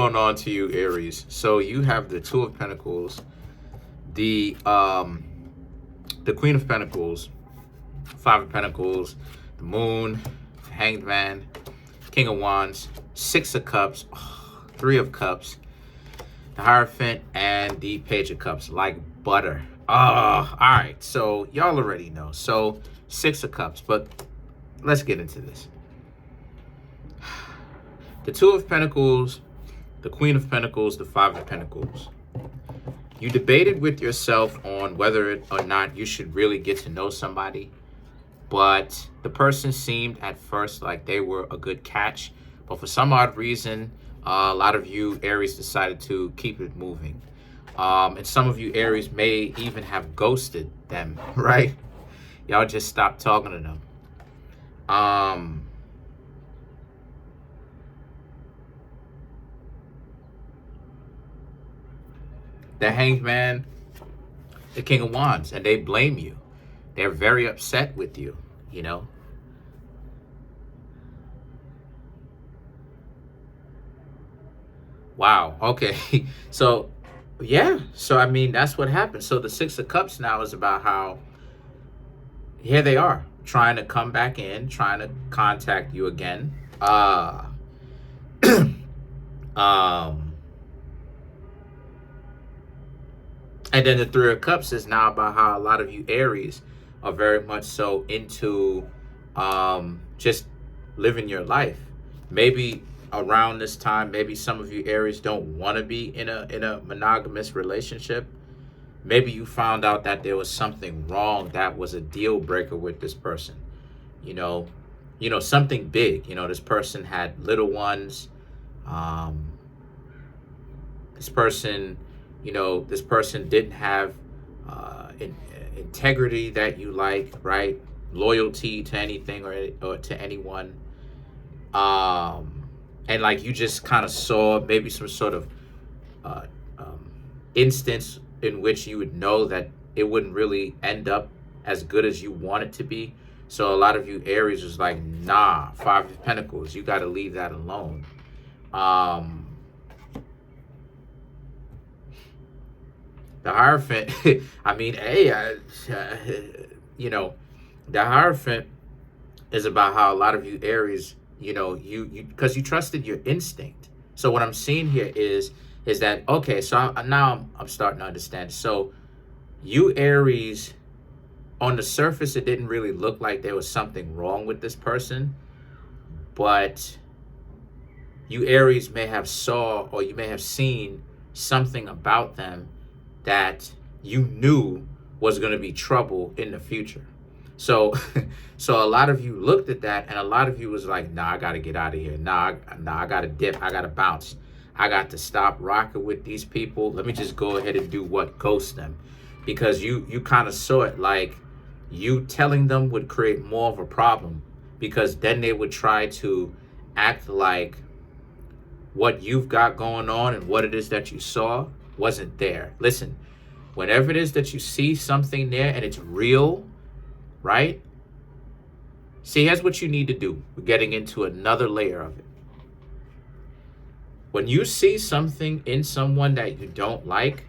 Going on to you, Aries. So you have the Two of Pentacles, the Queen of Pentacles, Five of Pentacles, the Moon, Hanged Man, King of Wands, Six of Cups, Three of Cups, the Hierophant, and the Page of Cups, like butter. All right. So y'all already know. So Six of Cups, but let's get into this. The Two of Pentacles, the Queen of Pentacles, the Five of Pentacles. You debated with yourself on whether or not you should really get to know somebody, but the person seemed at first like they were a good catch, but for some odd reason, a lot of you Aries decided to keep it moving. And some of you Aries may even have ghosted them, right? Y'all just stopped talking to them. The Hanged Man, the King of Wands, and they blame you. They're very upset with you, you know. Wow, okay. So, yeah. So, I mean, that's what happened. So the Six of Cups now is about how here they are trying to come back in, trying to contact you again. And then the Three of Cups is now about how a lot of you Aries are very much so into just living your life. Maybe around this time, maybe some of you Aries don't want to be in a monogamous relationship. Maybe you found out that there was something wrong that was a deal breaker with this person. You know, something big. You know, this person had little ones. This person didn't have integrity that you like, right? Loyalty to anything or to anyone. And like you just kind of saw maybe some sort of instance in which you would know that it wouldn't really end up as good as you want it to be. So a lot of you Aries was like, nah, Five of Pentacles, you got to leave that alone. The Hierophant, I mean, hey, the Hierophant is about how a lot of you Aries, because you trusted your instinct. So what I'm seeing here is that, okay, so now I'm starting to understand. So you Aries, on the surface, it didn't really look like there was something wrong with this person, but you Aries may have saw or you may have seen something about them that you knew was going to be trouble in the future. So a lot of you looked at that and a lot of you was like, nah, I got to get out of here. Nah, I got to dip. I got to bounce. I got to stop rocking with these people. Let me just go ahead and do what? Ghost them. Because you kind of saw it like you telling them would create more of a problem, because then they would try to act like what you've got going on and what it is that you saw wasn't there. Listen, whenever it is that you see something there and it's real, right? See, here's what you need to do. We're getting into another layer of it. When you see something in someone that you don't like,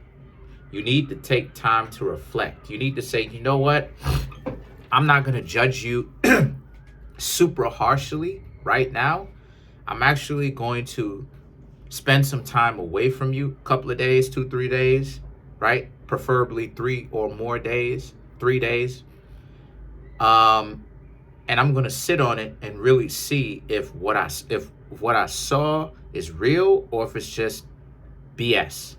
you need to take time to reflect. You need to say, you know what? I'm not going to judge you super harshly right now. I'm actually going to spend some time away from you, a couple of days, 2-3 days, right? Preferably 3 or more days, 3 days. And I'm going to sit on it and really see if what I saw is real or if it's just BS.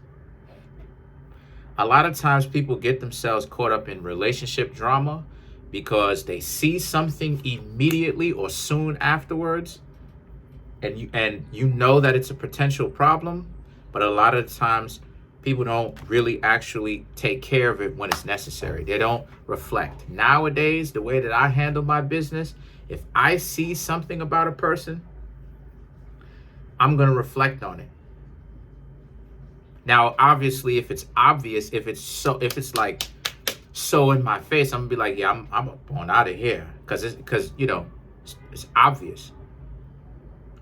A lot of times people get themselves caught up in relationship drama because they see something immediately or soon afterwards, and you know that it's a potential problem, but a lot of times people don't really actually take care of it when it's necessary. They don't reflect. Nowadays, the way that I handle my business, if I see something about a person, I'm going to reflect on it. Now, obviously, if it's obvious, if it's like so in my face, I'm gonna be like, yeah, I'm going out of here, because it's obvious.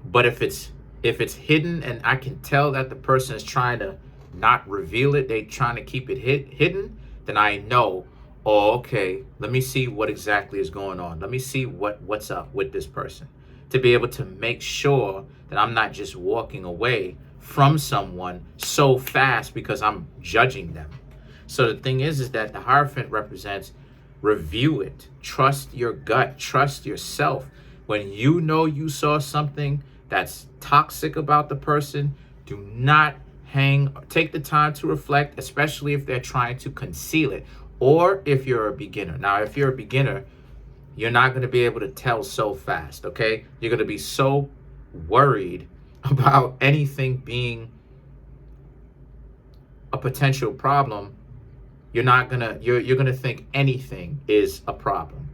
But if it's If it's hidden and I can tell that the person is trying to not reveal it, they trying to keep it hidden, then I know, oh, okay, let me see what exactly is going on. Let me see what's up with this person, to be able to make sure that I'm not just walking away from someone so fast because I'm judging them. So the thing is that the Hierophant represents review it, trust your gut, trust yourself. When you know you saw something that's toxic about the person, do not take the time to reflect, especially if they're trying to conceal it, or if you're a beginner. Now, if you're a beginner, you're not going to be able to tell so fast, okay? You're going to be so worried about anything being a potential problem. You're gonna think anything is a problem.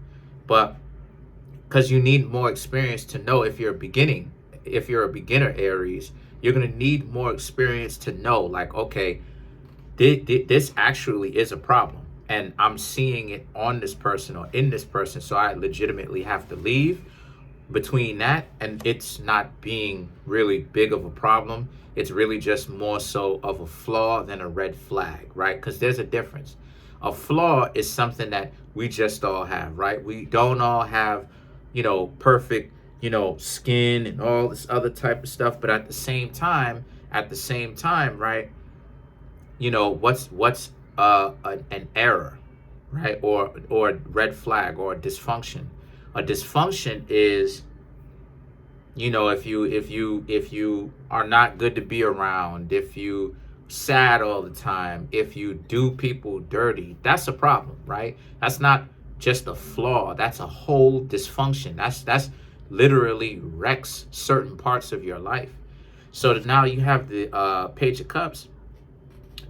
But because you need more experience to know, if you're a beginner Aries, you're gonna need more experience to know, like, okay, this actually is a problem, and I'm seeing it on this person or in this person, so I legitimately have to leave. Between that and it's not being really big of a problem, it's really just more so of a flaw than a red flag, right? Because there's a difference. A flaw is something that we just all have, right? We don't all have, perfect, skin and all this other type of stuff. But at the same time, right, what's an error, right? Or a red flag or a dysfunction. A dysfunction is, if you are not good to be around, if you sad all the time, if you do people dirty, that's a problem, right? That's not just a flaw. That's a whole dysfunction. That's literally wrecks certain parts of your life. So now you have the Page of Cups.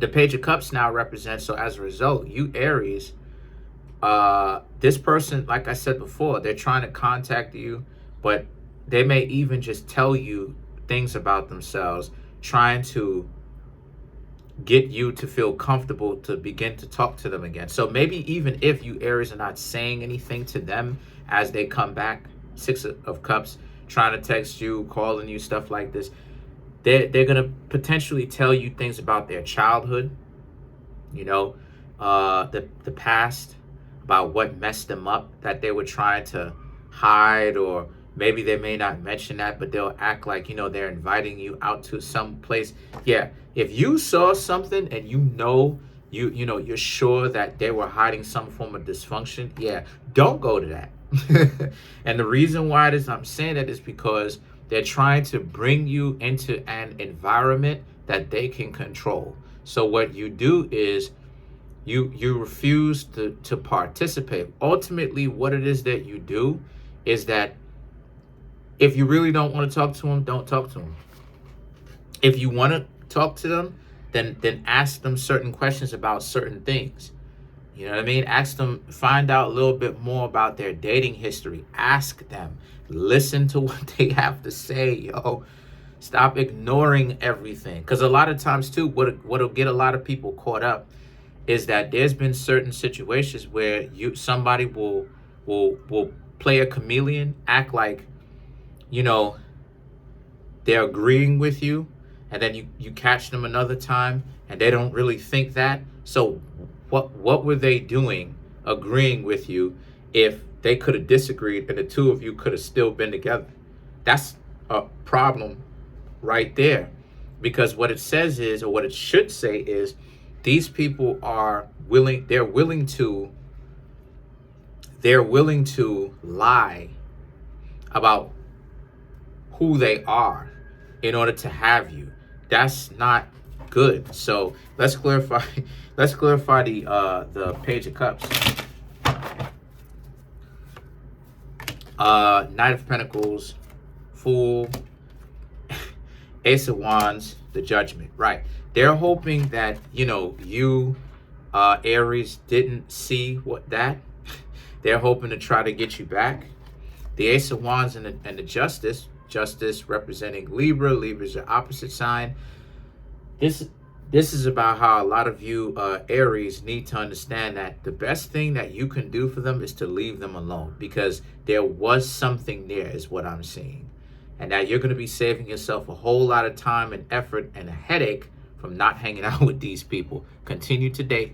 The Page of Cups now represents, so as a result, you Aries, this person, like I said before, they're trying to contact you, but they may even just tell you things about themselves, trying to get you to feel comfortable to begin to talk to them again. So maybe even if you Aries are not saying anything to them as they come back, Six of Cups, trying to text you, calling you, stuff like this, they're going to potentially tell you things about their childhood, the past, about what messed them up that they were trying to hide, or maybe they may not mention that, but they'll act like, they're inviting you out to some place. Yeah, if you saw something and you're sure that they were hiding some form of dysfunction, yeah, don't go to that. And the reason why I'm saying that is because they're trying to bring you into an environment that they can control. So what you do is you refuse to participate. Ultimately, what it is that you do is that if you really don't want to talk to them, don't talk to them. If you want to talk to them, then ask them certain questions about certain things. You know what I mean? Ask them, find out a little bit more about their dating history. Ask them. Listen to what they have to say, yo. Stop ignoring everything. Because a lot of times, too, what'll get a lot of people caught up is that there's been certain situations where somebody will play a chameleon, act like, they're agreeing with you, and then you catch them another time and they don't really think that. So what were they doing agreeing with you if they could have disagreed and the two of you could have still been together? That's a problem right there. Because what it says is, or what it should say is, these people are willing to lie about who they are in order to have you. That's not good. So let's clarify the Page of Cups. Knight of Pentacles, Fool, Ace of Wands, the Judgment. Right. They're hoping that, you Aries didn't see that. They're hoping to try to get you back. The Ace of Wands and the Justice representing Libra. Libra's your opposite sign. This is about how a lot of you Aries need to understand that the best thing that you can do for them is to leave them alone, because there was something there, is what I'm seeing. And now you're going to be saving yourself a whole lot of time and effort and a headache from not hanging out with these people. Continue to date.